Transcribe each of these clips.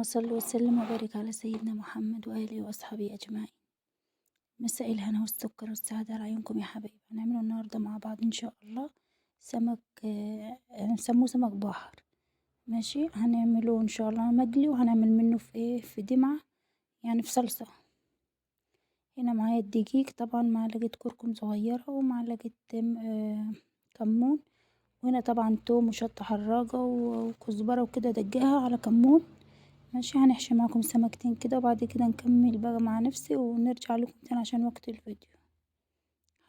اللهم صل وسلم وبارك على سيدنا محمد وآله وأصحابه أجمعين. مساء الهنا والسكر والسعادة على عيونكم يا حبايبي. هنعمله النهاردة مع بعض إن شاء الله سمك هنسموه سمك بحر. ماشي، هنعمله إن شاء الله مقلي، وهنعمل منه في في دمعة، يعني في صلصة. هنا معايا الدقيق، طبعا معلقة كركم صغيرة ومعلقة كمون، وهنا طبعا توم وشطة حراقة وكزبرة وكده دقاها على كمون. ماشي، هنحشي معاكم سمكتين كده وبعد كده نكمل بقى مع نفسي ونرجع لكم تاني عشان وقت الفيديو.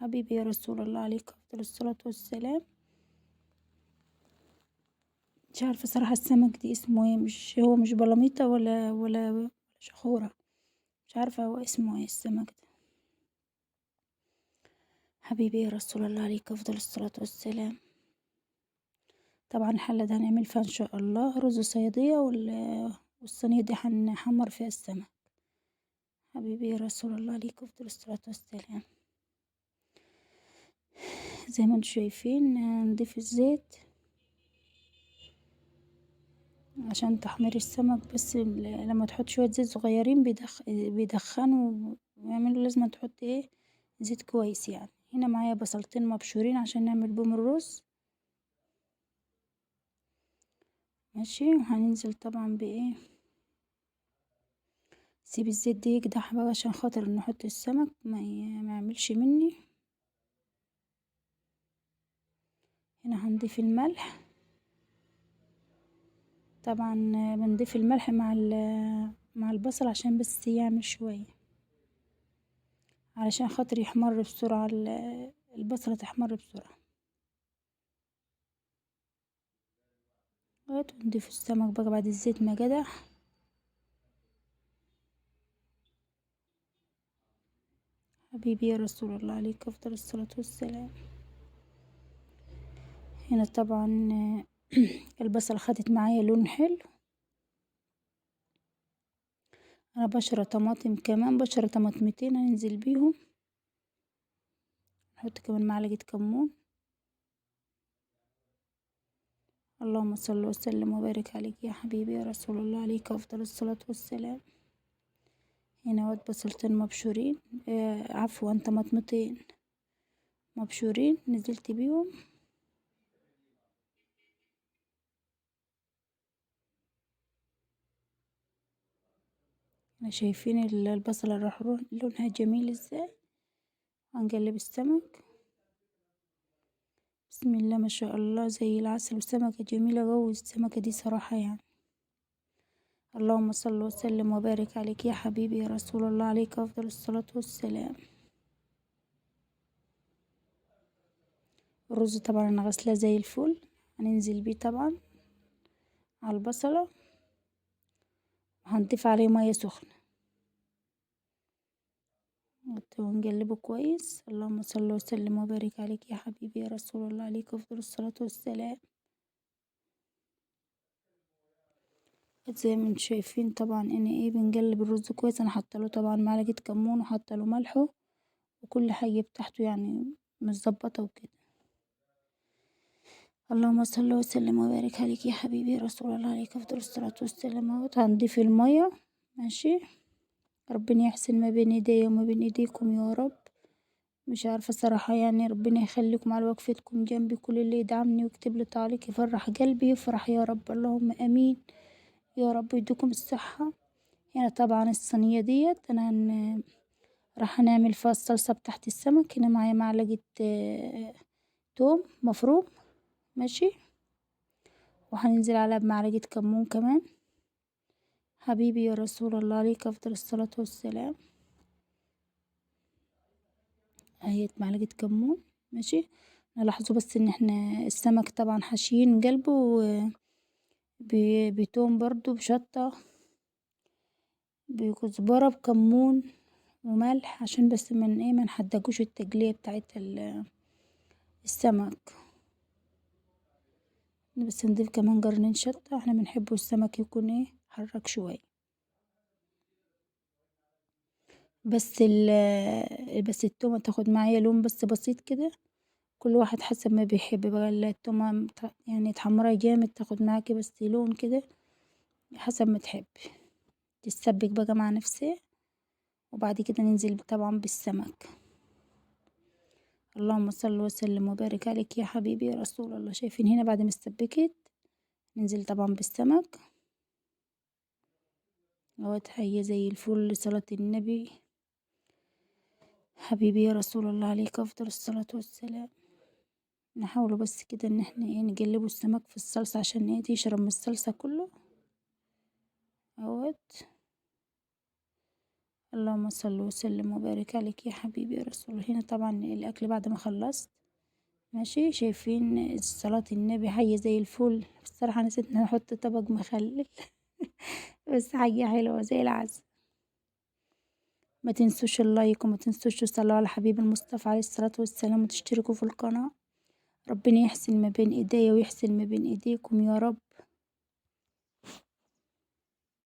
حبيبي يا رسول الله عليك افضل الصلاة والسلام. مش عارفة صراحة السمك دي اسمه ايه، هو مش بلاميطة ولا شخورة، مش عارفة هو اسمه ايه السمك ده. حبيبي يا رسول الله عليك افضل الصلاة والسلام. طبعا الحلة ده هنعمل فيها ان شاء الله رز صيادية، والصينية دي هنحمر فيها السمك. حبيبي يا رسول الله عليك افضل الصلاة والسلام. زي ما انتم شايفين نضيف الزيت عشان تحمير السمك، بس لما تحط شوية زيت صغيرين بيدخنوا ويعملوا، لازم تحط زيت كويس يعني. هنا معايا بصلتين مبشورين عشان نعمل بهم الرز. ماشي، وهننزل طبعا سيب الزيت ده يقدح بقى عشان خاطر نحط السمك ما يعملش مني. هنا هنضيف الملح، طبعا بنضيف الملح مع البصل عشان بس يعمل شوية، علشان خاطر يحمر بسرعة، البصلة تحمر بسرعة. ونضيف السمك بقى بعد الزيت ما قدح. حبيبي يا رسول الله عليك افضل الصلاة والسلام. هنا طبعا البصل خدت معايا لون حلو. انا بشرة طماطم، كمان بشرة طماطمتين هننزل بيهم. نحط كمان معلقة كمون. اللهم صل وسلم وبارك عليك يا حبيبي يا رسول الله عليك افضل الصلاة والسلام. هنا بصلتين مبشورين، عفوا طماطمتين مبشورين نزلت بيهم. شايفين البصلة راح لونها جميل ازاي. هنقلب السمك. بسم الله ما شاء الله زي العسل، وسمكة جميلة قوي السمكة دي صراحة يعني. اللهم صل وسلم وبارك عليك يا حبيبي يا رسول الله عليك افضل الصلاة والسلام. الرز طبعا انا غسلاه زي الفل، هننزل بيه طبعا على البصلة، وهنضيف عليه مية سخنة ونقلبه كويس. اللهم صل وسلم وبارك عليك يا حبيبي يا رسول الله عليك افضل الصلاة والسلام. زي ما انتم شايفين طبعا ان بنقلب الرز كويس. انا حاطه له طبعا معلقه كمون وحاطه له ملحه وكل حاجه بتاعته يعني متظبطه وكده. اللهم صل وسلم وبارك عليك يا حبيبي يا رسول الله عليك افضل الصلاه والسلام. اهوت هنضيف الميه. ماشي، ربنا يحسن ما بين ايديا وما بين ايديكم يا رب. مش عارفه صراحه يعني، ربنا يخليكم على وقفتكم جنبي، كل اللي يدعمني ويكتب لي تعليق يفرح قلبي يفرح يا رب، اللهم امين يا رب. يديكم الصحه. هنا طبعا الصينية ديت انا راح نعمل فيها الصلصة بتاعت السمك. هنا معايا معلقة توم مفروم. ماشي، وهننزل عليها بمعلقة كمون كمان. حبيبي يا رسول الله عليك افضل الصلاة والسلام. اهي معلقة كمون. ماشي، نلاحظوا بس ان احنا السمك طبعا حاشيين قلبه بتوم برضو بشطة بكزبرة بكمون وملح، عشان بس من ما نحدقوش التقلية بتاعت السمك. بس نضيف كمان قرنين شطة، احنا بنحبه السمك يكون حرك شوية. بس التومة تاخد معايا لون بس بسيط كده. كل واحد حسب ما بيحب بقى التومة يعني تحمرها جامد تاخد معاكي بس لون كده حسب ما تحبي. تتسبك بقى مع نفسها، وبعد كده ننزل طبعا بالسمك. اللهم صل وسلم وبارك عليك يا حبيبي يا رسول الله. شايفين هنا بعد ما استبكت ننزل طبعا بالسمك اهوت. هي زي الفل لصلاة النبي. حبيبي يا رسول الله عليك افضل الصلاة والسلام. نحاول بس كده ان احنا نقلبه السمك في الصلصة عشان تشرب من الصلصة كله اهوت. اللهم صل وسلم وبارك عليك يا حبيبي يا رسول الله. هنا طبعا الاكل بعد ما خلصت ماشي. شايفين صلاة النبي حية زي الفل. بصراحة نسيت ان احط طبق مخلل بس حاجة حلوة زي العسل. ما تنسوش اللايك وما تنسوش تصلوا على حبيب المصطفى عليه الصلاة والسلام وتشتركوا في القناة. ربنا يحسن ما بين ايديا ويحسن ما بين ايديكم يا رب.